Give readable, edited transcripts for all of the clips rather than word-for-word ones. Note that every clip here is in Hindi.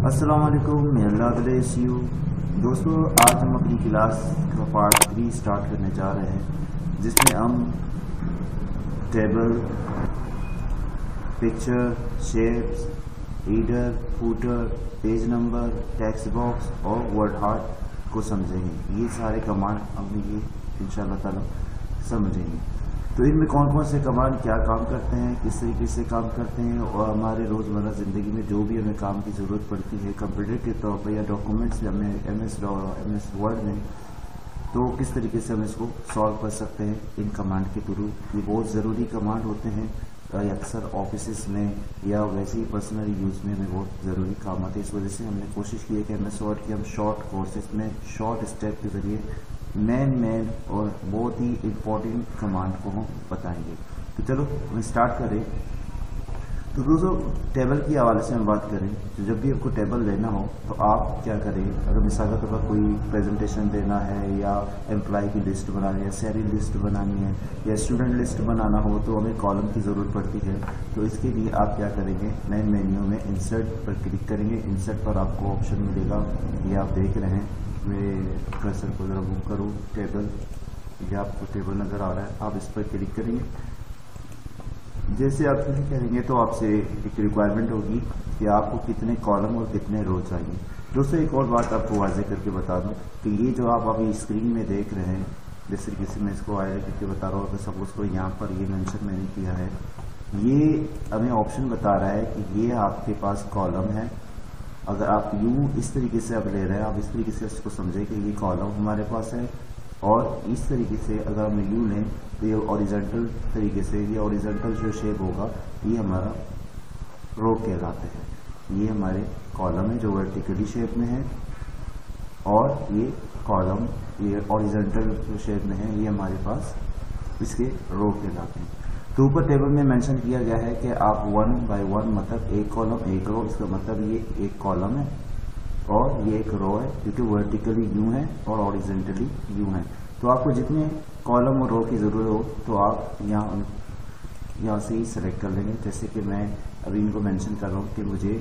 अस्सलाम वालेकुम, may Allah bless you। दोस्तों, आज हम अपनी क्लास का पार्ट 3 स्टार्ट करने जा रहे हैं, जिसमें हम table, picture, shapes, reader, footer, page number, text box और वर्ड हार्ट को समझेंगे। ये सारे कमांड हम ये इंशाल्लाह ताला समझेंगे। तो इनमें कौन कौन से कमांड क्या काम करते हैं, किस तरीके से काम करते हैं और हमारे रोज़मर्रा ज़िंदगी में जो भी हमें काम की ज़रूरत पड़ती है कंप्यूटर के तौर पर या डॉक्यूमेंट्स में हमें एमएस वर्ड में, तो किस तरीके से हम इसको सॉल्व कर सकते हैं इन कमांड के थ्रू। ये बहुत ज़रूरी कमांड होते हैं, अक्सर ऑफिस में या वैसे ही पर्सनल यूज़ में हमें बहुत ज़रूरी काम आते हैं। इस वजह से हमने कोशिश की है कि एमएस वर्ड की हम शॉर्ट कोर्सेज में शॉर्ट स्टेप के ज़रिए मेन और बहुत ही इम्पोर्टेंट कमांड को हम बताएंगे। तो चलो हम स्टार्ट करें। तो दोस्तों, टेबल की हवाले से हम बात करें तो जब भी आपको टेबल लेना हो तो आप क्या करें, अगर मिसाल के तौर पर कोई प्रेजेंटेशन देना है या एम्प्लॉय की लिस्ट बनानी है, सैलरी लिस्ट बनानी है या स्टूडेंट लिस्ट बनाना हो तो हमें कॉलम की ज़रूरत पड़ती है। तो इसके लिए आप क्या करेंगे, मेन मेन्यू में इंसर्ट पर क्लिक करेंगे। इंसर्ट पर आपको ऑप्शन मिलेगा, ये आप देख रहे हैं। मैं कर्सर को जरा मूव करूँ, टेबल, ये आपको टेबल नज़र आ रहा है, आप इस पर क्लिक करेंगे। जैसे आप क्लिक करेंगे तो आपसे एक रिक्वायरमेंट होगी कि आपको कितने कॉलम और कितने रो चाहिए। दोस्तों, एक और बात आपको वाज़ेह करके बता दूं कि ये जो आप अभी स्क्रीन में देख रहे हैं, जिस तरीके से मैं इसको आया करके बता रहा हूँ, अगर सपोज को यहाँ पर ये मेंशन मैंने किया है, ये हमें ऑप्शन बता रहा है कि ये आपके पास कॉलम है। अगर आप यूँ इस तरीके से आप ले रहे हैं, आप इस तरीके से इसको समझें कि ये कॉलम हमारे पास है, और इस तरीके से अगर हम यूँ लें तो ये ओरिजेंटल तरीके से, ये ओरिजेंटल जो शेप होगा ये हमारा रो कहलाते हैं। ये हमारे कॉलम है जो वर्टिकली शेप में है, और ये कॉलम ये ओरिजेंटल शेप में है, ये हमारे पास इसके रो कहलाते हैं। तो ऊपर टेबल में मेंशन किया गया है कि आप 1 बाय 1 मतलब एक कॉलम एक रो, इसका मतलब ये एक कॉलम है और ये एक रो है, क्योंकि वर्टिकली यूं है और हॉरिजॉन्टली यूं है। तो आपको जितने कॉलम और रो की ज़रूरत हो तो आप यहाँ से ही सेलेक्ट कर लेंगे। जैसे कि मैं अभी इनको मेंशन कर रहा हूँ कि मुझे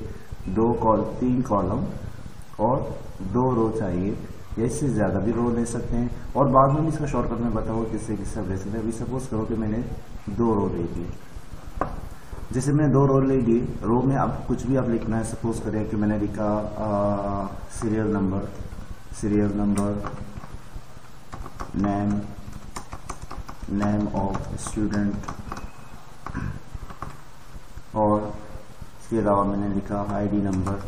3 कॉलम और 2 रो चाहिए, या इससे ज़्यादा भी रो ले सकते हैं, और बाद में इसका शॉर्टकट में बताऊँ किससे किससे आप ले सकते हैं। अभी सपोज करो कि मैंने 2 रो ले लिए, जैसे मैंने 2 रो ले लिए, रो में अब कुछ भी आप लिखना है। सपोज करें कि मैंने लिखा serial number, name of student, और इसके अलावा मैंने लिखा आईडी नंबर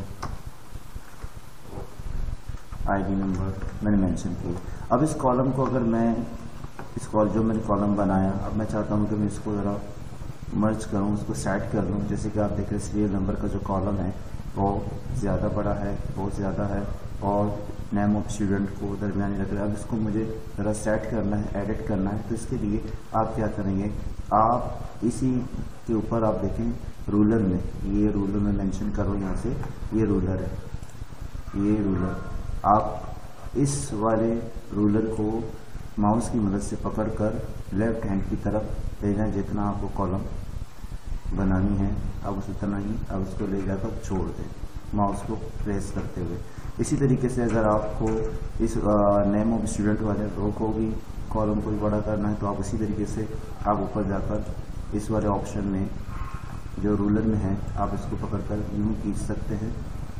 मैंने मेंशन किया। अब इस कॉलम को अगर मैं जो मैंने कॉलम बनाया, अब मैं चाहता हूँ कि मैं इसको ज़रा मर्ज करूँ, उसको सेट कर लूँ। जैसे कि आप देख रहे हैं सीरियल नंबर का जो कॉलम है वो ज़्यादा बड़ा है, बहुत ज़्यादा है, और नेम ऑफ स्टूडेंट को दरमियानी रख रहे हैं। अब इसको मुझे ज़रा सेट करना है, एडिट करना है। तो इसके लिए आप क्या करेंगे, आप इसी के ऊपर आप देखें रूलर में, ये रूलर में मेंशन करो, यहाँ से ये रूलर है, ये रूलर, आप इस वाले रूलर को माउस की मदद से पकड़कर लेफ्ट हैंड की तरफ ले जाएं। जितना आपको कॉलम बनानी है अब उस उतना ही अब उसको ले जाकर छोड़ दें, माउस को प्रेस करते हुए। इसी तरीके से अगर आपको इस नेम ऑफ स्टूडेंट वाले रो को भी, कॉलम को भी बड़ा करना है, तो आप इसी तरीके से आप ऊपर जाकर इस वाले ऑप्शन में जो रूलर में है आप इसको पकड़कर यूँ खींच सकते हैं,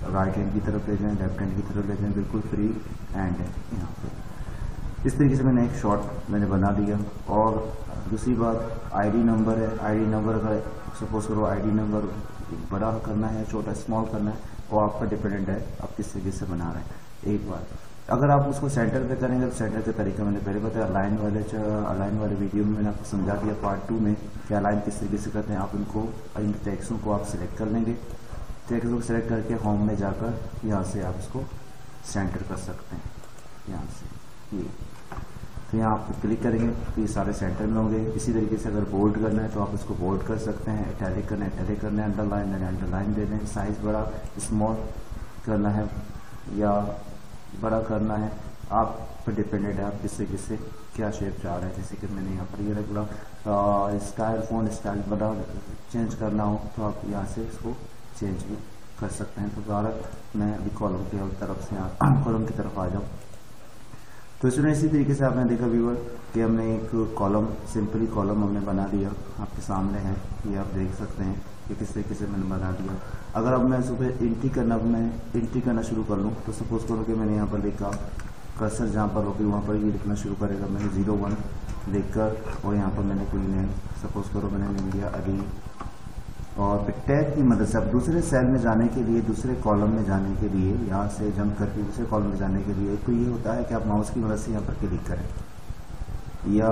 राइट हैंड की तरफ ले जाएं, लेफ्ट हैंड की तरफ ले जाएं, बिल्कुल फ्री हैंड है यहाँ पे। इस तरीके से मैंने एक शॉर्ट बना दिया। और दूसरी बात आईडी नंबर है। आईडी नंबर अगर सपोज करो आईडी नंबर बड़ा करना है, छोटा स्मॉल करना है, वो आपका डिपेंडेंट है आप किस तरीके से बना रहे हैं। एक बात अगर आप उसको सेंटर पे करेंगे तो सेंटर का तरीका मैंने पहले बताया, अलाइन वाले वीडियो में मैंने आपको समझा दिया पार्ट 2 में कि अलाइन किस तरीके से करते हैं। आप इनको इन टेक्स्टों को आप सिलेक्ट कर लेंगे, टेक्स्ट को सिलेक्ट करके होम में जाकर यहाँ से आप इसको सेंटर कर सकते हैं, यहाँ से ये। तो यहाँ आप क्लिक करेंगे तो ये सारे सेंटर में होंगे। इसी तरीके से अगर बोल्ड करना है तो आप इसको बोल्ड कर सकते हैं, इटैलिक करना है इटैलिक करना है, अंडरलाइन दे दें। साइज बड़ा स्मॉल करना है या बड़ा करना है आप पर डिपेंडेंट है, आप किससे क्या शेप चाह रहे हैं। जैसे कि मैंने यहाँ पर ये रखा स्टाइल, फ़ॉन्ट स्टाइल बड़ा चेंज करना हो तो आप यहाँ से इसको चेंज भी कर सकते हैं। तो दोबारा मैं अभी कॉलम की तरफ से कॉलम की तरफ आ जाऊँ। तो स्टूडेंट इसी तरीके से आपने देखा व्यूअर कि हमने एक कॉलम, सिंपली कॉलम हमने बना दिया, आपके सामने है, ये आप देख सकते हैं कि किस तरीके से मैंने बना दिया। अगर अब मैं सुबह एंट्री करना शुरू कर लूँ तो सपोज करो कि मैंने यहाँ पर लिखा, कर्सर जहाँ पर होगी वहाँ पर ये लिखना शुरू करेगा। मैंने 01 लिखकर और यहाँ पर मैंने कोई नेम सपोज करो मैंने लिख दिया अली, और फिर टैब की मदद से अब दूसरे सेल में जाने के लिए, दूसरे कॉलम में जाने के लिए, यहाँ से जंप करके दूसरे कॉलम में जाने के लिए तो ये होता है कि आप माउस की मदद से यहाँ पर क्लिक करें, या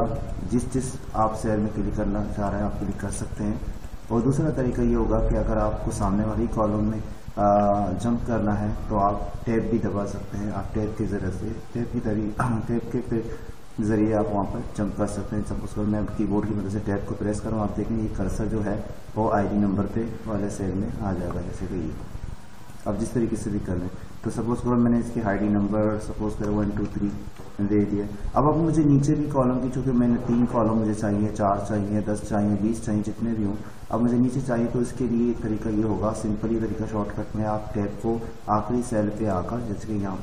जिस आप सेल में क्लिक करना चाह रहे हैं आप क्लिक कर सकते हैं। और दूसरा तरीका ये होगा कि अगर आपको सामने वाली कॉलम में जंप करना है तो आप टैब भी दबा सकते हैं। आप टैब के ज़रिए से टैब के ज़रिए आप वहाँ पर जंप कर सकते हैं। सपोज करो मैं कीबोर्ड की मदद से टैब को प्रेस करूँ, आप देखेंगे ये कर्सर जो है वो आईडी नंबर पे वाले सेल में आ जाएगा, जैसे कि ये अब जिस तरीके से भी कर लें। तो सपोज करो मैंने इसके आईडी नंबर सपोज करो 1 2 3 दे दिया। अब मुझे नीचे भी कॉलम की, चूँकि मैंने 3 कॉलम मुझे चाहिए, 4 चाहिए, 10 चाहिए, 20 चाहिए, जितने भी हों, अब मुझे नीचे चाहिए तो इसके लिए एक तरीका ये होगा, सिंपली तरीका शॉर्टकट में आप टैब को आखिरी सेल पे आकर, जैसे कि यहाँ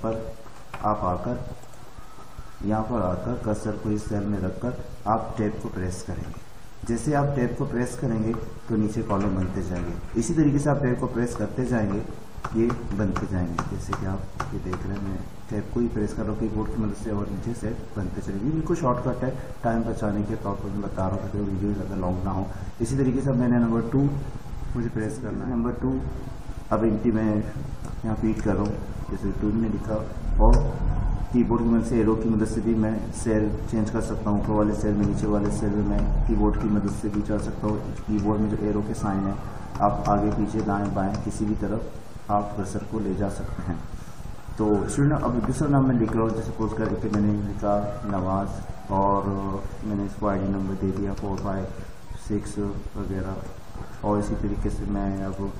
पर आकर कर्सर को इस सेल में रखकर आप टैब को प्रेस करेंगे। जैसे आप टैब को प्रेस करेंगे तो नीचे कॉलम बनते जाएंगे। इसी तरीके से आप टैब को प्रेस करते जाएंगे, ये बनते जाएंगे। जैसे कि आप ये देख रहे हैं, मैं टैब को ही प्रेस कर रहा हूँ कीबोर्ड की मदद से और नीचे से बनते चलेंगे। बिल्कुल शॉर्टकट है, टाइम बचाने के तौर पर मैं बता रहा हूँ ताकि वीडियो ज़्यादा लॉन्ग ना हो। इसी तरीके से मैंने नंबर 2 मुझे प्रेस करना है, नंबर 2 अब इनकी मैं यहाँ फीड कर रहा हूँ, जैसे 2 ने लिखा, और कीबोर्ड की मदद से एरो की मदद से भी मैं सेल चेंज कर सकता हूँ। ऊपर वाले सेल में, नीचे वाले सेल में मैं कीबोर्ड की मदद से भी चल सकता हूँ। कीबोर्ड में जो एरो के साइन है, आप आगे पीछे दाएं बाएं किसी भी तरफ आप कर्सर को ले जा सकते हैं। तो स्टूडेंट अब दूसरा नाम मैं लिख रहा हूँ, जैसे सपोज करके मैंने लिखा नवाज, और मैंने इसको आईडी नंबर दे दिया 4 5 6 वगैरह। और इसी तरीके से मैं अब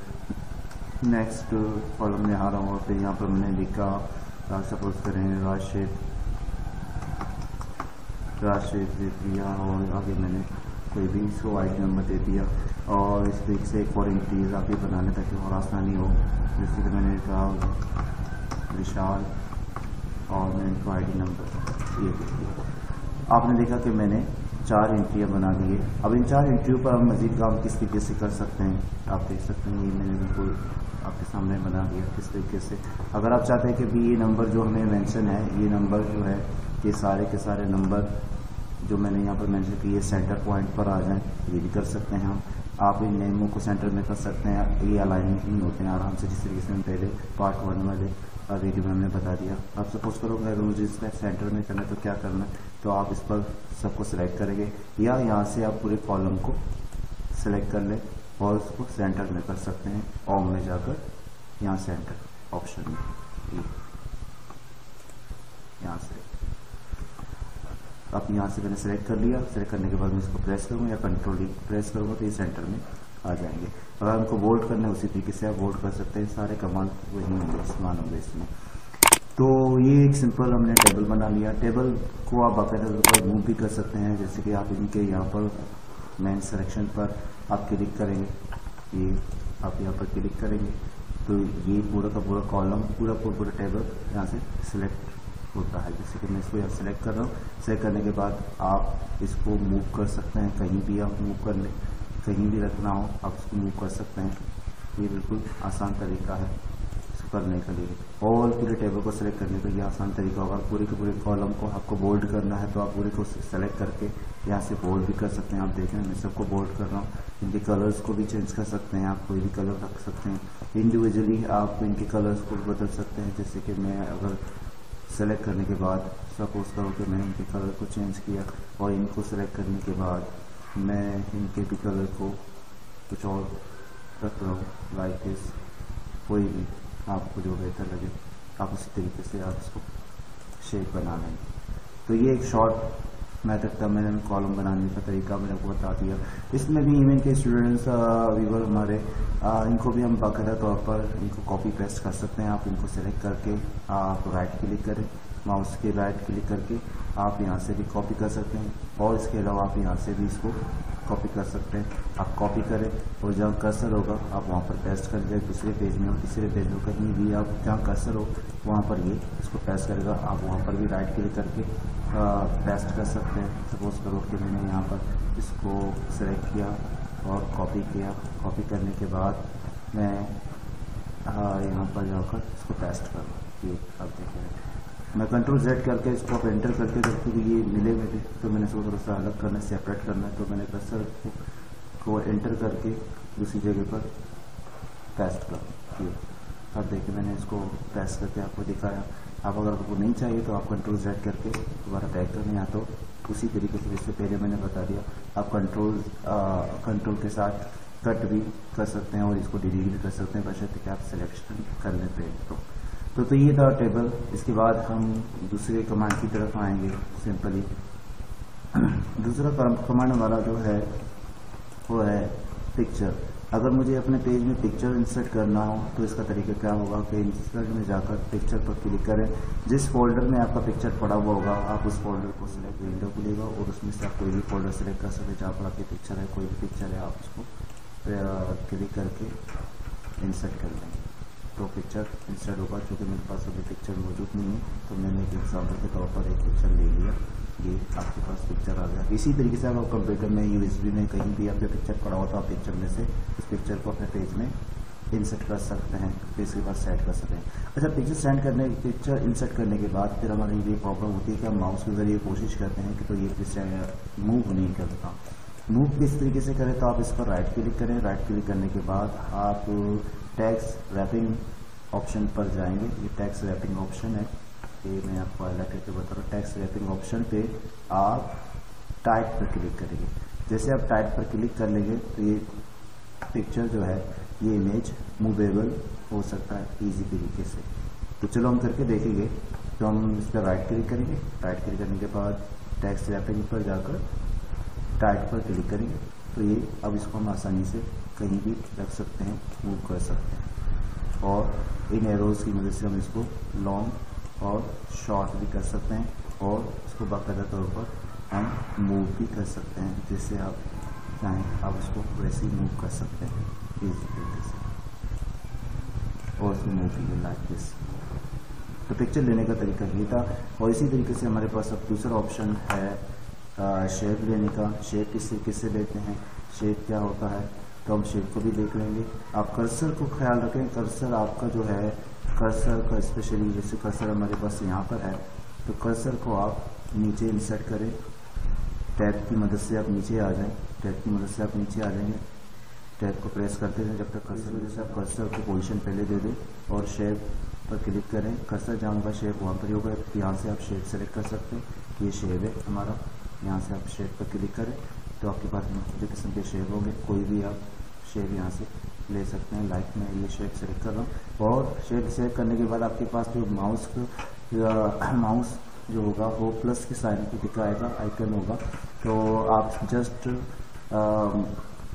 नेक्स्ट कॉलम में आ रहा हूँ और फिर यहाँ पर मैंने लिखा सपोज करें राशिद दे दिया, और आगे मैंने कोई भी इसको आईडी नंबर दे दिया। और इस तरीके से एक और एंट्रीज आप ही बनाने ताकि और आसानी हो। जैसे कि मैंने कहा विशाल, और मैंने इनको आईडी नंबर ये दे दिया। आपने देखा कि मैंने 4 एंट्रियाँ बना दी है। अब इन 4 एंट्रियों पर हम मज़ीद काम किस तरीके से कर सकते हैं आप देख सकते हैं। ये मैंने बिल्कुल आपके सामने बना दिया किस तरीके से। अगर आप चाहते हैं कि भी ये नंबर जो हमें मेंशन है, ये नंबर जो है, ये सारे के सारे नंबर जो मैंने यहाँ पर मेंशन किए सेंटर पॉइंट पर आ जाएं, ये भी कर सकते हैं हम। आप इन नेमों को सेंटर में कर सकते हैं, ये अलाइनमेंट नहीं होते हैं आराम से, जिस तरीके से हम पहले पार्ट 1 वाले वीडियो में हमने बता दिया। आप सपोज करोगे अगर मुझे इसका सेंटर में करना है तो क्या करना है, तो आप इस पर सबको सिलेक्ट करेंगे, या यहाँ से आप पूरे कॉलम को सिलेक्ट कर लें और उसको सेंटर में कर सकते हैं। होम में जाकर यहाँ सेंटर ऑप्शन में, यहाँ से अब यहाँ से मैंने सेलेक्ट कर लिया। सेलेक्ट करने के बाद मैं इसको प्रेस करूँगा या कंट्रोल डी प्रेस करूँगा तो ये सेंटर में आ जाएंगे। अगर हमको बोल्ड करना है उसी तरीके से आप बोल्ड कर सकते हैं। सारे कमांड वही होंगे, इस्तेमाल होंगे इसमें। तो ये एक सिंपल हमने टेबल बना लिया। टेबल को आप बाकायदा मूव भी कर सकते हैं, जैसे कि आप इनके यहाँ पर मेन सिलेक्शन पर आप क्लिक करेंगे, ये आप यहाँ पर क्लिक करेंगे तो ये पूरा का पूरा कॉलम, पूरा टेबल यहाँ से सिलेक्ट होता है। जैसे कि मैं इसको यहाँ सेलेक्ट कर रहा हूँ। सेलेक्ट करने के बाद आप इसको मूव कर सकते हैं, कहीं भी आप मूव कर लें, कहीं भी रखना हो आप इसको मूव कर सकते हैं। ये बिल्कुल आसान तरीका है इसको करने के लिए, और पूरे टेबल को सेलेक्ट करने का ये आसान तरीका होगा। पूरे के पूरे कॉलम को आपको बोल्ड करना है तो आप पूरे को सेलेक्ट करके यहाँ से बोल्ड भी कर सकते हैं। आप देखें मैं सबको बोल्ड कर रहा हूँ। इनके कलर्स को भी चेंज कर सकते हैं, आप कोई भी कलर रख सकते हैं। इंडिविजुअली आप इनके कलर्स को बदल सकते हैं। जैसे कि मैं अगर सेलेक्ट करने के बाद सपोज करो कि मैंने इनके कलर को चेंज किया, और इनको सेलेक्ट करने के बाद मैं इनके भी कलर को कुछ और रख रहा हूँ, लाइक दिस, कोई भी आपको जो बेहतर लगे आप उसी तरीके से आप इसको शेप बना लेंगे। तो ये एक शॉर्ट मेथड था, मैंने कॉलम बनाने का तरीका मैंने आपको बता दिया। इसमें भी इवन के स्टूडेंट्स व्यूअर हमारे इनको भी हम बाकायदा तौर पर इनको कॉपी पेस्ट कर सकते हैं। आप इनको सेलेक्ट करके आप राइट क्लिक करें, माउस के राइट क्लिक करके आप यहाँ से भी कॉपी कर सकते हैं, और इसके अलावा आप यहाँ से भी इसको कॉपी कर सकते हैं। आप कॉपी करें और जहाँ कर्सर होगा आप वहाँ पर पेस्ट कर दें, दूसरे पेज में और तीसरे पेज में कहीं भी आप जहाँ कर्सर हो वहाँ पर ये इसको पेस्ट करेगा। आप वहाँ पर भी राइट क्लिक करके पेस्ट कर सकते हैं। सपोज करो कि मैंने यहाँ पर इसको सेलेक्ट किया और कॉपी किया। कॉपी करने के बाद मैं यहाँ पर जाकर इसको पेस्ट करूँ। ये आप देखें मैं कंट्रोल Z करके इसको आप एंटर करके देखते हुए ये मिले हुए थे, तो मैंने इसको थोड़ा सा अलग करना है, सेपरेट करना है। तो मैंने कर्सर को एंटर करके दूसरी जगह पर पेस्ट कर दिया। अब देखिए मैंने इसको पेस्ट करके आपको दिखाया। आप अगर आपको नहीं चाहिए तो आप कंट्रोल Z करके दोबारा बैक करने, या तो उसी तरीके से जैसे पहले मैंने बता दिया आप कंट्रोल के साथ कट भी कर सकते हैं और इसको डिलीट भी कर सकते हैं, बशर्ते कि आप सिलेक्शन कर लेते हैं। तो ये था टेबल। इसके बाद हम दूसरे कमांड की तरफ आएंगे। सिंपली दूसरा कमांड हमारा जो है वो है पिक्चर। अगर मुझे अपने पेज में पिक्चर इंसर्ट करना हो तो इसका तरीका क्या होगा कि इंसर्ट में जाकर पिक्चर पर क्लिक करें। जिस फोल्डर में आपका पिक्चर पड़ा हुआ होगा आप उस फोल्डर को सिलेक्ट, विंडो खुलेगा और उसमें से आप कोई भी फोल्डर सेलेक्ट कर सकते हैं जहाँ पर आपकी पिक्चर है। कोई भी पिक्चर है आप उसको क्लिक करके इंसर्ट कर लेंगे तो पिक्चर इंसर्ट होगा। चूँकि मेरे पास अभी पिक्चर मौजूद नहीं है तो मैंने एक एग्जाम्पल के तौर पर एक पिक्चर ले लिया। ये आपके पास पिक्चर आ गया। इसी तरीके से आप कंप्यूटर में USB में कहीं भी आपका पिक्चर पड़ा हो तो आप पिक्चर में से उस पिक्चर को अपने पेज में इंसर्ट कर सकते हैं, फिर इसके बाद सेट कर सकते हैं। अच्छा, पिक्चर इंसर्ट करने के बाद फिर हमारी ये प्रॉब्लम होती है कि हम माउस के जरिए कोशिश करते हैं कि तो ये पिक्चर मूव नहीं करता। मूव किस तरीके से करें तो आप इस पर राइट क्लिक करें। राइट क्लिक करने के बाद आप टेक्स्ट रैपिंग ऑप्शन पर जाएंगे। ये टेक्स्ट रैपिंग ऑप्शन है, ये मैं आपको हाईलाइट करके बता रहा हूँ। टेक्स्ट रैपिंग ऑप्शन पे आप टाइप पर क्लिक करेंगे। जैसे आप टाइप पर क्लिक कर लेंगे तो ये पिक्चर जो है ये इमेज मूवेबल हो सकता है इजी तरीके से। तो चलो हम करके देखेंगे। तो हम इस पर राइट क्लिक करेंगे। राइट क्लिक करने के बाद टेक्स्ट रैपिंग पर जाकर टाइप पर क्लिक करेंगे तो ये अब इसको हम आसानी से कहीं भी रख सकते हैं, मूव कर सकते हैं। और इन एरोज की मदद से हम इसको लॉन्ग और शॉर्ट भी कर सकते हैं और इसको बाकायदा तौर पर हम मूव भी कर सकते हैं। जैसे आप चाहें आप इसको वैसे ही मूव कर सकते हैं इसी तरीके से और इसको मूव कीजिए लाइक दिस। तो पिक्चर लेने का तरीका ये था। और इसी तरीके से हमारे पास अब दूसरा ऑप्शन है शेप लेने का। शेप किस तरीके से लेते हैं, शेप क्या होता है, तो हम शेप को भी देख लेंगे। आप कर्सर को ख्याल रखें। कर्सर आपका जो है कर्सर का स्पेशली जैसे कर्सर हमारे पास यहाँ पर है तो कर्सर को आप नीचे इंसर्ट करें। टैब की मदद से आप नीचे आ जाएं। टैब की मदद से आप नीचे आ जाएंगे। टैब को प्रेस करते रहें जब तक कर्सर वजह से आप कर्सर को पोजीशन पहले दे दें और शेप पर क्लिक करें। कर्सर जहाँ होगा शेप वहाँ पर ही होगा। यहाँ से आप शेप सेलेक्ट कर सकते हैं। ये शेप है हमारा। यहाँ से आप शेप पर क्लिक करें तो आपके पास मुख्तलिफ किस्म के शेप होंगे। कोई भी आप शेप यहाँ से ले सकते हैं। लाइक मैं ये शेप सेलेक्ट कर रहा हूँ और शेप सेलेक्ट करने के बाद आपके पास जो माउस जो होगा वो प्लस के साइन को दिखाएगा, आइकन होगा। तो आप जस्ट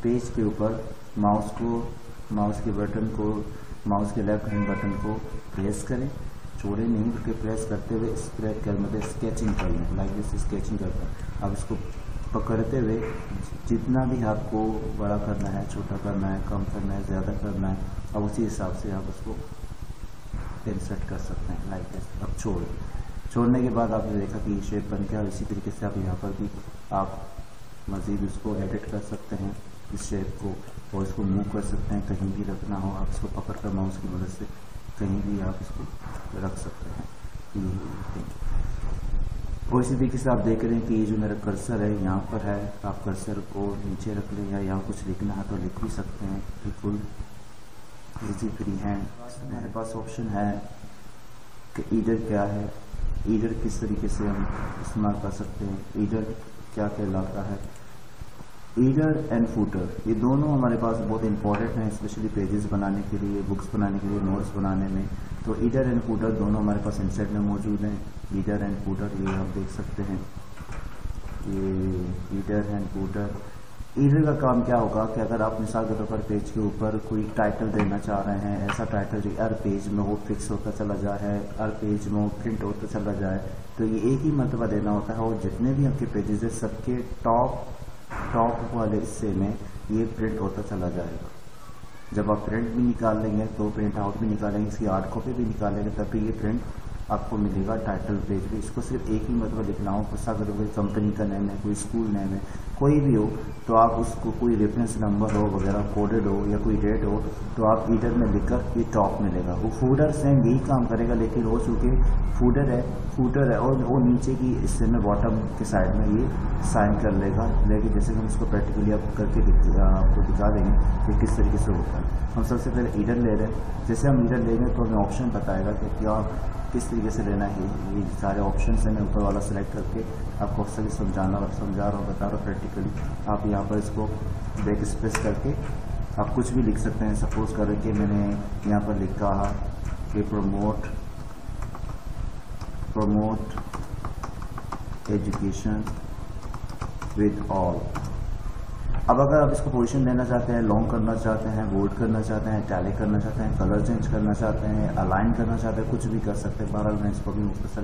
पेज के ऊपर माउस के लेफ्ट हैंड बटन को प्रेस करें। छोड़े नहीं बल्कि प्रेस करते हुए स्प्रेड कर मतलब स्केचिंग कर लें। लाइक जैसे स्केचिंग करते हैं आप इसको पकड़ते हुए जितना भी आपको बड़ा करना है, छोटा करना है, कम करना है, ज़्यादा करना है, अब उसी हिसाब से आप उसको इंसर्ट कर सकते हैं लाइक दिस। अब छोड़ने के बाद आपने देखा कि ये शेप बन गया। इसी तरीके से आप यहाँ पर भी आप मज़ीद उसको एडिट कर सकते हैं इस शेप को और इसको मूव कर सकते हैं। कहीं भी रखना हो आप इसको पकड़ कर माउस की मदद से कहीं भी आप इसको रख सकते हैं। और इसी तरीके से आप देख रहे हैं कि ये जो मेरा कर्सर है यहाँ पर है। आप कर्सर को नीचे रख लें या यहाँ कुछ लिखना है तो लिख भी सकते हैं। बिल्कुल इजी फ्री हैंड। हमारे पास ऑप्शन है कि ईडर क्या है, ईडर किस तरीके से हम इस्तेमाल कर सकते हैं, ईडर क्या कहलाता है। ईडर एंड फूटर ये दोनों हमारे पास बहुत इंपॉर्टेंट हैं, स्पेशली पेजेस बनाने के लिए, बुक्स बनाने के लिए, नोट्स बनाने में। तो ईडर एंड फूटर दोनों हमारे पास इंसर्ट में मौजूद हैं। ईडर एंड फूटर ये आप देख सकते हैं। ये ईडर एंड फूटर। ईडर का काम क्या होगा कि अगर आप मिसाल के तौर पर पेज के ऊपर कोई टाइटल देना चाह रहे हैं, ऐसा टाइटल जो हर पेज में वो फिक्स होता चला जाए, हर पेज में वो प्रिंट होता चला जाए, तो ये एक ही मरतबा देना होता है और जितने भी आपके पेजेस है सबके टॉप टॉप वाले हिस्से में ये प्रिंट होता चला जाएगा। जब आप प्रिंट भी निकाल लेंगे तो प्रिंट आउट भी निकालेंगे, इसकी हार्ड कॉपी भी निकालेंगे, तब भी ये प्रिंट आपको मिलेगा टाइटल पेज पे। इसको सिर्फ एक ही मतलब लिखना हो, गुस्सा करो कोई कंपनी का नेम है, कोई स्कूल नेम है, कोई भी हो, तो आप उसको कोई रेफरेंस नंबर हो वगैरह कोडेड हो या कोई डेट हो तो आप ईडर में लिखकर ये टॉप मिलेगा। वो फूडर सेम यही काम करेगा, लेकिन हो चुके फूडर है और वो नीचे की हिस्से में बॉटम के साइड में ये साइन कर लेगा। लेकिन जैसे हम इसको प्रैक्टिकली आप करके आपको दिखा देंगे कि किस तरीके से होता है। हम सबसे पहले ईडर ले रहे हैं, जैसे हम ईडर लेंगे तो हमें ऑप्शन बताएगा कि क्या किस तरीके से लेना है। ये सारे ऑप्शन है, मैं ऊपर वाला सेलेक्ट करके आपको सभी समझा रहा हूँ, बता रहा हूँ प्रैक्टिकली। आप यहाँ पर इसको बैक स्पेस करके आप कुछ भी लिख सकते हैं। सपोज करें कि मैंने यहाँ पर लिखा है कि प्रमोट एजुकेशन विद ऑल। अब अगर आप इसको पोजीशन देना चाहते हैं, लॉन्ग करना चाहते हैं, बोल्ड करना चाहते हैं, टैलिक करना चाहते हैं, कलर चेंज करना चाहते हैं, अलाइन करना चाहते हैं, कुछ भी कर सकते हैं। बहरहाल मैं इसको भी मुख्तसर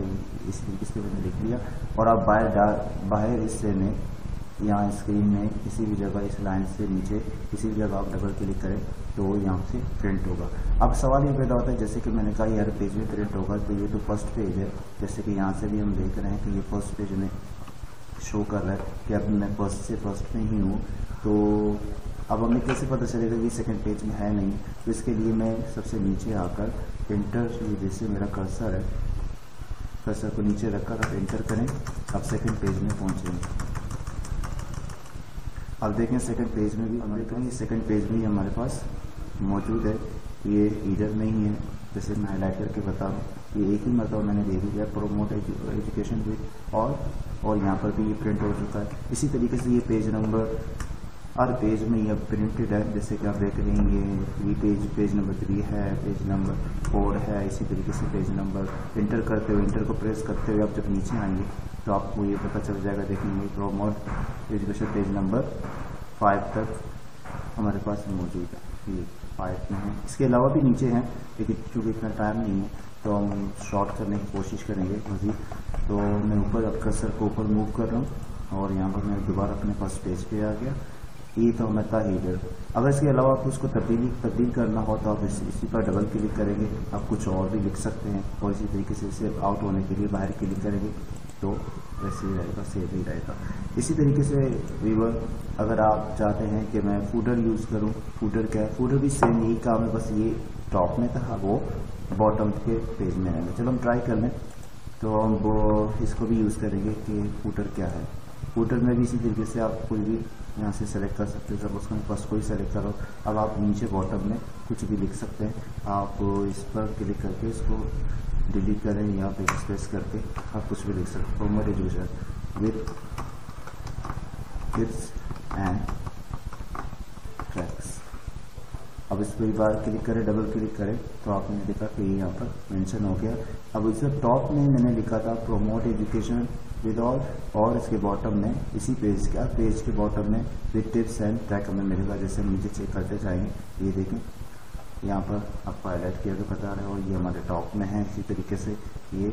इस तरीके से मैंने लिख दिया। और आप बाहर हिस्से में यहाँ स्क्रीन में किसी भी जगह इस लाइन से नीचे किसी भी जगह आप डबल क्लिक करें तो यहाँ से प्रिंट होगा। अब सवाल ये पैदा होता है, जैसे कि मैंने कहा हर पेज में प्रिंट होगा, तो ये तो फर्स्ट पेज है। जैसे कि यहाँ से भी हम देख रहे हैं कि ये फर्स्ट पेज में शो कर रहा है कि अब मैं फर्स्ट में ही हूँ। तो अब हमें कैसे पता चलेगा कि सेकंड पेज में है नहीं? तो इसके लिए मैं सबसे नीचे आकर एंटर, जैसे मेरा कर्सर है, कर्सर को नीचे रखकर आप एंटर करें, आप सेकंड पेज में पहुँचेंगे। अब देखें सेकंड पेज में भी हमारे पास सेकंड पेज में ही हमारे पास मौजूद है। ये ईडर में ही है, जैसे मैं हाईलाइट करके बता रहा हूँ। ये एक ही मतलब मैंने दे दिया प्रमोट एजुकेशन विद और यहाँ पर भी ये प्रिंट हो चुका है। इसी तरीके से ये पेज नंबर हर पेज में ये प्रिंटेड है। जैसे कि आप देख रहे हैं ये पेज नंबर 3 है, पेज नंबर 4 है। इसी तरीके से पेज नंबर इंटर करते हुए, इंटर को प्रेस करते हुए आप जब नीचे आएंगे तो आपको ये पता चल जाएगा। देखेंगे प्रमोट एजुकेशन पेज नंबर 5 तक हमारे पास मौजूद है, ये 5 में है। इसके अलावा भी नीचे हैं, लेकिन चूँकि इतना टाइम नहीं है तो हम शॉर्ट करने की कोशिश करेंगे मज़ीद। तो मैं ऊपर अब कर्सर को ऊपर मूव कर रहा हूँ और यहाँ पर मैं दोबारा अपने फर्स्ट पेज पे आ गया। ये तो हमारा था हीडर। अगर इसके अलावा आपको उसको तब्दील करना हो तो आप इसी पर डबल क्लिक करेंगे, आप कुछ और भी लिख सकते हैं। और इसी तरीके से इसे आउट होने के लिए बाहर क्लिक करेंगे तो वैसे ही रहेगा, सेव ही रहेगा। इसी तरीके से व्यूअर अगर आप चाहते हैं कि मैं फूडर यूज़ करूं, फूडर क्या है, फूडर भी सेम यही काम है, बस ये टॉप में था, वो बॉटम के पेज में रहेगा। चलो हम ट्राई कर लें। तो हम वो इसको भी यूज़ करेंगे कि फूडर क्या है। फूडर में भी इसी तरीके से आप कोई भी यहाँ से सेलेक्ट कर सकते हैं। सपोज मैं फर्स्ट कोई सेलेक्ट करो, अब आप नीचे बॉटम में कुछ भी लिख सकते हैं। आप इस पर क्लिक करके इसको डिलीट करें या पे स्पेस करके आप कुछ भी लिख सकते हैं। Promote education with kids and tracks. अब इस पर एक बार क्लिक करें, डबल क्लिक करें तो आपने देखा कि ये यहाँ पर मेंशन हो गया। अब इसे टॉप में मैंने लिखा था प्रमोट एजुकेशन विद ऑल, और इसके बॉटम में इसी पेज के बॉटम में विद टिप्स एंड ट्रैक हमें मिलेगा। जैसे हम नीचे चेक करते जाएंगे, ये देखें यहाँ पर आपको हाईलाइट किया तो बता रहे हो, ये हमारे टॉप में है। इसी तरीके से ये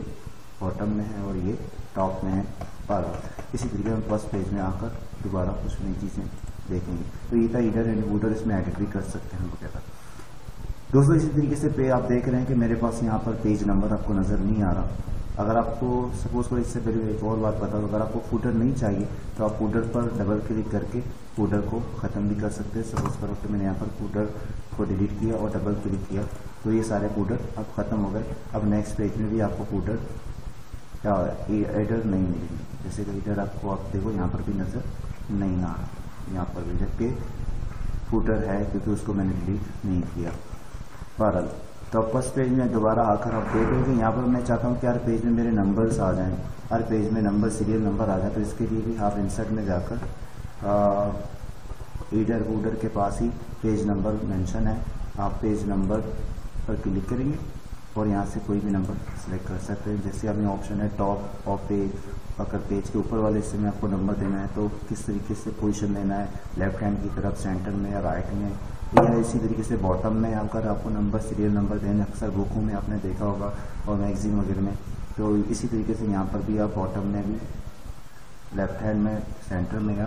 बॉटम में है और ये टॉप में है। पर इसी तरीके हम फर्स्ट पेज में आकर दोबारा कुछ नई चीज़ें देखेंगे। तो ये था ईडर एंड वूडर, इसमें एडिट भी कर सकते हैं वगैरह। दोस्तों इसी तरीके से पे आप देख रहे हैं कि मेरे पास यहाँ पर पेज नंबर आपको नज़र नहीं आ रहा। अगर आपको सपोज करो, इससे पहले एक और बात बता दो, अगर आपको फूटर नहीं चाहिए तो आप फूटर पर डबल क्लिक करके फूटर को ख़त्म भी कर सकते हैं। सपोज करो कि मैंने यहाँ पर फूटर को डिलीट किया और डबल क्लिक किया तो ये सारे फूटर अब ख़त्म हो गए। अब नेक्स्ट पेज में भी आपको फूटर क्या एडर नहीं मिलेगी। जैसे कि एडर आपको आप देखो यहाँ पर भी नज़र नहीं आ रहा, यहाँ पर भी जबकि फूटर है क्योंकि उसको मैंने डिलीट नहीं किया। बहरहाल तो फर्स्ट पेज में दोबारा आकर आप देखेंगे, यहाँ पर मैं चाहता हूँ कि हर पेज में मेरे नंबर्स आ जाएं, हर पेज में नंबर सीरियल नंबर आ जाए। तो इसके लिए भी आप इंसर्ट में जाकर ईडर वूडर के पास ही पेज नंबर मेंशन है, आप पेज नंबर पर क्लिक करेंगे और यहाँ से कोई भी नंबर सेलेक्ट कर सकते हैं। जैसे हमें ऑप्शन है टॉप ऑफ पेज, अगर पेज के ऊपर वाले हिस्से में आपको नंबर देना है तो किस तरीके से पोजीशन देना है, लेफ्ट हैंड की तरफ, सेंटर में या राइट में, या इसी तरीके से बॉटम में अगर आपको नंबर सीरियल नंबर देना, अक्सर बुकों में आपने देखा होगा और मैगजीन वगैरह में। तो इसी तरीके से यहाँ पर भी आप बॉटम में भी लेफ्ट हैंड में, सेंटर में या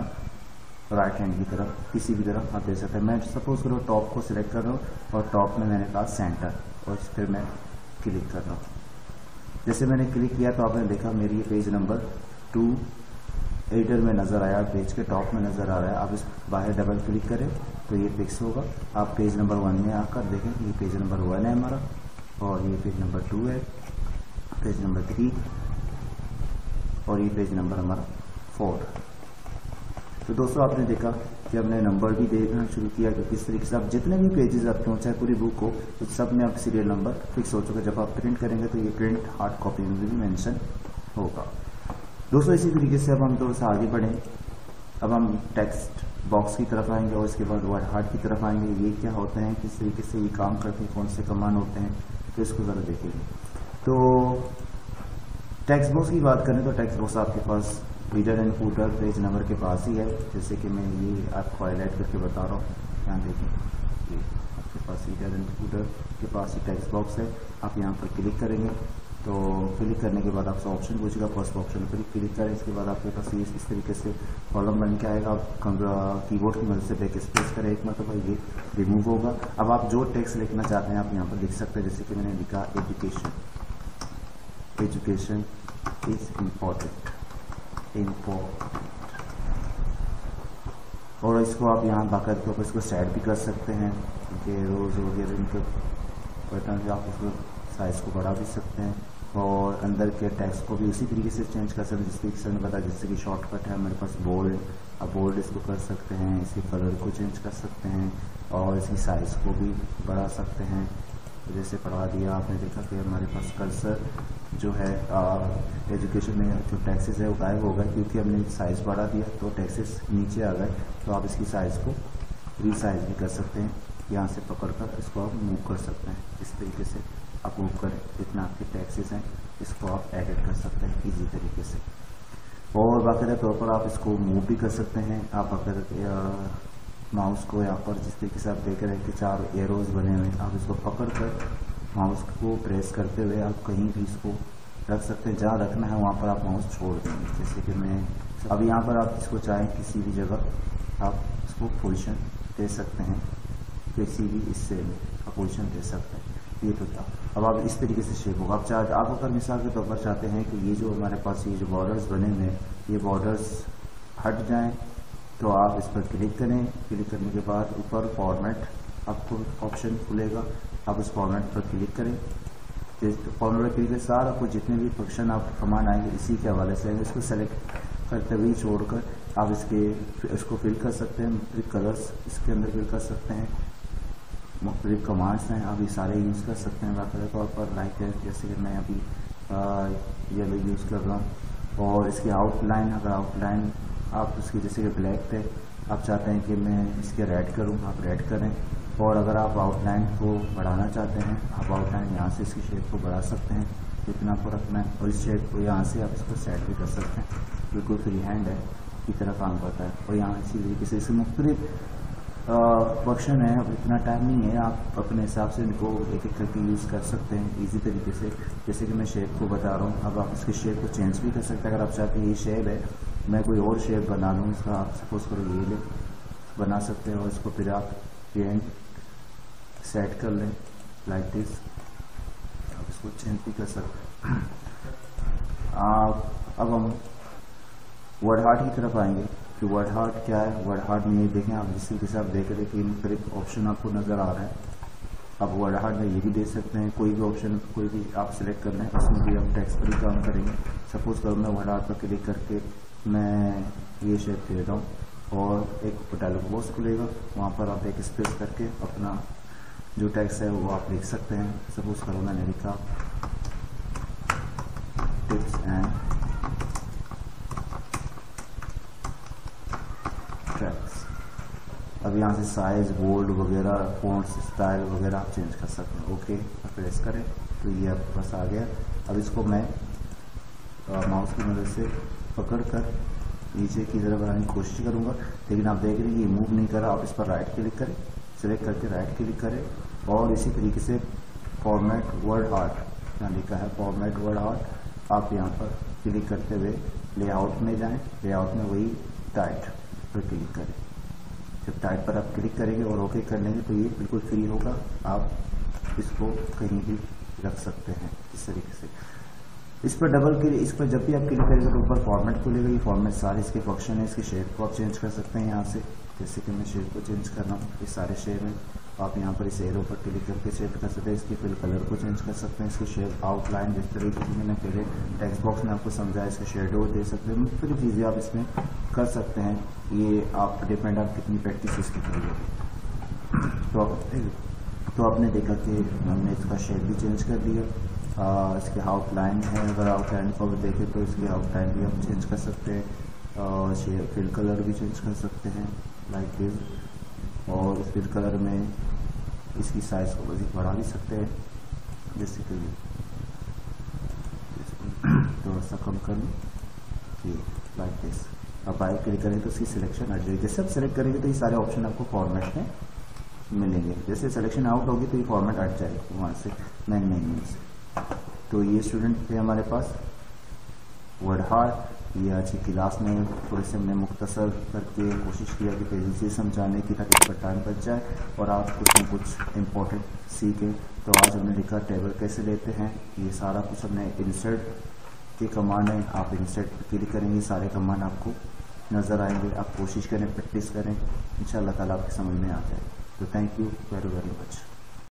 राइट हैंड की तरफ, किसी भी तरफ आप दे सकते हैं। मैं सपोज करो टॉप को सिलेक्ट कर रहा हूँ और टॉप में मैंने कहा सेंटर, और फिर मैं क्लिक कर रहा हूँ। जैसे मैंने क्लिक किया तो आपने देखा मेरी ये पेज नंबर 2 एडिटर में नज़र आया, पेज के टॉप में नज़र आ रहा है। आप इस बाहर डबल क्लिक करें तो ये फिक्स होगा। आप पेज नंबर 1 में आकर देखें, ये पेज नंबर 1 है हमारा, और ये पेज नंबर 2 है, पेज नंबर 3, और ये पेज नंबर हमारा 4। तो दोस्तों आपने देखा कि हमने नंबर भी देखना शुरू किया कि किस तरीके से आप जितने भी पेजेस आपके हों, चाहे पूरी बुक हो, तो सब में आप सीरियल नंबर फिक्स हो चुका है। जब आप प्रिंट करेंगे तो ये प्रिंट हार्ड कॉपी में भी मेंशन होगा। दोस्तों इसी तरीके से अब हम थोड़ा सा आगे बढ़ें। अब हम टेक्स्ट बॉक्स की तरफ आएंगे और इसके बाद वर्ड हार्ड की तरफ आएंगे। ये क्या होते हैं, किस तरीके से ये काम करते हैं, कौन से कमांड होते हैं, तो इसको ज़रा देखेंगे। तो टेक्स्ट बॉक्स की बात करें तो टेक्स्ट बॉक्स आपके पास header and footer page number के पास ही है। जैसे कि मैं ये आपको हाईलाइट करके बता रहा हूँ, यहाँ देखें, ये आपके पास रीडर एंड फूटर के पास ही टेक्स्ट बॉक्स है। आप यहाँ पर क्लिक करेंगे तो क्लिक करने के बाद आपसे ऑप्शन पूछेगा, फर्स्ट ऑप्शन पर क्लिक करें। इसके बाद आपके पास ये इस तरीके से कॉलम बन के आएगा। आप कीबोर्ड की मदद से बैक स्पेस करें एक मतलब ये रिमूव होगा। अब आप जो टेक्स्ट लिखना चाहते हैं आप यहाँ पर लिख सकते हैं। जैसे कि मैंने लिखा एजुकेशन, एजुकेशन इज इम्पोर्टेंट, और इसको आप यहाँ बाकायदा के ऊपर इसको सेट भी कर सकते हैं, क्योंकि रोज़ वगैरह इनके बटन आप उसको साइज़ को बढ़ा भी सकते हैं, और अंदर के टेक्स्ट को भी उसी तरीके से चेंज कर सकते हैं। जिस तरीके से मैंने बताया, जैसे कि शॉर्टकट है मेरे पास बोल्ड, अब बोल्ड इसको कर सकते हैं, इसके कलर को चेंज कर सकते हैं, और इसकी साइज़ को भी बढ़ा सकते हैं। तो जैसे बढ़ा दिया, आपने देखा कि हमारे पास कर्सर जो है एजुकेशन में जो टैक्सेस है वो गायब हो गए, क्योंकि हमने साइज़ बढ़ा दिया तो टैक्सेस नीचे आ गए। तो आप इसकी साइज़ को रीसाइज भी कर सकते हैं, यहाँ से पकड़कर इसको आप मूव कर सकते हैं। इस तरीके से आप मूव करें, जितना आपके टैक्सेस हैं इसको आप एडिट कर सकते हैं इजी तरीके से। और बाकायदा तौर पर आप इसको मूव भी कर सकते हैं। आप अगर माउस को यहाँ पर जिस तरीके से आप देख रहे हैं कि 4 एरोज बने हुए हैं, आप इसको पकड़ कर माउस को प्रेस करते हुए आप कहीं भी इसको रख सकते हैं। जहाँ रखना है वहाँ पर आप माउस छोड़ देंगे। जैसे कि मैं अब यहाँ पर आप इसको चाहें किसी भी जगह आप इसको पोजीशन दे सकते हैं, किसी भी इससे आप पोजीशन दे सकते हैं। ये तो था। अब आप इस तरीके से शेप होगा। आप अगर मिसाल के तौर पर चाहते हैं कि ये जो हमारे पास ये जो बॉर्डर्स बने हुए हैं ये बॉर्डर्स हट जाएं, तो आप इस पर क्लिक करें। क्लिक करने के बाद ऊपर फॉर्मेट आपको ऑप्शन खुलेगा, आप उस फॉर्मेट पर क्लिक करें। फॉर्मेट पर क्लिक कर सारा कुछ जितने भी फंक्शन आप कमांड आएंगे इसी के हवाले से इसको सेलेक्ट करते हुए छोड़कर आप इसको फिल कर सकते हैं। मुख्तलिफ कलर्स इसके अंदर फिल कर सकते हैं, मुख्तलिफ कमांड्स हैं आप ये सारे यूज़ कर सकते हैं बाकायदा तौर पर। लाइक है जैसे कि मैं अभी येलो यूज़ कर रहा हूँ। और इसकी आउटलाइन, अगर आउटलाइन आप उसकी जैसे कि ब्लैक पे आप चाहते हैं कि मैं इसके रेड करूँ, आप रेड करें। और अगर आप आउटलाइन को बढ़ाना चाहते हैं, आप आउटलाइन यहाँ से इसकी शेप को बढ़ा सकते हैं जितना आपको रखना है, और इस शेप को यहाँ से आप इसको सेट भी कर सकते हैं। बिल्कुल फ्री हैंड है की तरह काम करता है। और यहाँ इसी तरीके से इसमें मुख्तलिफ फंक्शन है। अब इतना टाइम नहीं है, आप अपने हिसाब से इनको एक एक करके यूज़ कर सकते हैं इजी तरीके से। जैसे कि मैं शेप को बता रहा हूँ, अब आप इसके शेप को चेंज भी कर सकते हैं। अगर आप चाहते हैं ये शेप है, मैं कोई और शेप बना लूँ इसका, आप सपोज करो ये ले बना सकते हैं, और इसको फिर आप पेंट सेट कर लें लाइक दिस। आप इसको चेंज भी कर सकते हैं। अब हम वर्ड हार्ट की तरफ आएंगे कि वर्ड हार्ट क्या है। वर्ड हार्ट में ये देखें आप जिस तरीके से आप देख रहे हैं कि मुख्तलिफ ऑप्शन आपको नज़र आ रहा है। आप वर्ड हार्ट में ये भी दे सकते हैं, कोई भी ऑप्शन कोई भी आप सिलेक्ट कर लें, उसमें भी आप टेक्स्ट पर ही काम करेंगे। सपोज करो मैं वर्ड हार्ट पर क्लिक करके मैं ये शेप दे रहा हूँ और एक डायलॉग बॉक्स खुलेगा, वहाँ पर आप एक स्पेस करके अपना जो टेक्स्ट है वो आप लिख सकते हैं। सपोज करो मैंने लिखा टिप्स एंड ट्रैक्स। अब यहाँ से साइज, बोल्ड वगैरह, फॉन्ट्स, स्टाइल वगैरह आप चेंज कर सकते हैं। ओके प्रेस करें तो ये आपके पास आ गया। अब इसको मैं माउस की मदद से पकड़कर नीचे की तरफ बनाने की कोशिश करूँगा, लेकिन आप देख रहे हैं ये मूव नहीं कर रहा। आप इस पर राइट क्लिक करें, सेलेक्ट करके राइट क्लिक करें, और इसी तरीके से फॉर्मेट वर्ड आर्ट यहाँ लिखा है फॉर्मेट वर्ड आर्ट, आप यहाँ पर क्लिक करते हुए लेआउट में जाएं। लेआउट में वही टाइट पर क्लिक करें। जब टाइप पर आप क्लिक करेंगे और ओके कर लेंगे तो ये बिल्कुल फ्री होगा, आप इसको कहीं भी रख सकते हैं इस तरीके से। इस पर डबल क्लिक, इस पर जब भी आप क्लिक करेंगे तो ऊपर फॉर्मेट खुलेगा। ये फॉर्मेट सारे इसके फंक्शन है, इसके शेप को आप चेंज कर सकते हैं यहाँ से। जैसे कि मैं शेप को चेंज कर रहा हूँ, ये सारे शेप हैं, आप यहाँ पर इस एरो पर क्लिक करके सेट कर सकते हैं। इसके फिल कलर को चेंज कर सकते हैं, इसके शेप आउटलाइन, जिस तरीके से मैंने पहले टेक्स्ट बॉक्स में आपको समझाया, इसके शेडो दे सकते हैं, मुख्तलिफ चीज़ें आप इसमें कर सकते हैं। ये आप डिपेंड आप कितनी प्रैक्टिस इसकी करेंगे। तो आपने देखा कि हमने इसका शेप भी चेंज कर दिया। इसके आउटलाइन है, अगर आउटलाइन को देखें तो इसकी आउटलाइन भी आप चेंज कर सकते हैं, शेप फिल कलर भी चेंज कर सकते हैं लाइक दिस। और इस फिल कलर में इसकी साइज़ को मज़ीद बढ़ा भी सकते हैं, जैसे कि थोड़ा सा कम कर लूँ, ये लाइक दिस। अब आई क्लिक करें तो इसकी सिलेक्शन हट जाएगी। जैसे आप सेलेक्ट करेंगे तो ये सारे ऑप्शन आपको फॉर्मेट में मिलेंगे। जैसे सिलेक्शन आउट होगी तो ये फॉर्मेट हट जाएगा वहाँ से मेन मेन्यू से। तो ये स्टूडेंट थे हमारे पास वर्ड हार्ट। ये आज की क्लास में थोड़े से हमने मुख्तसर करके कोशिश किया कि तेज़ी से समझाने की, ताकि इस पर टाइम बच जाए और आप कुछ न कुछ इम्पोर्टेंट सीखें। तो आज हमने लिखा टेबल कैसे लेते हैं, ये सारा कुछ हमने इंसर्ट की कमांड है, आप इंसर्ट पर क्लिक करेंगे, सारे कमांड आपको नज़र आएंगे। आप कोशिश करें, प्रैक्टिस करें, इंशाअल्लाह ताला आपकी समझ में आ जाए। तो thank you very very much.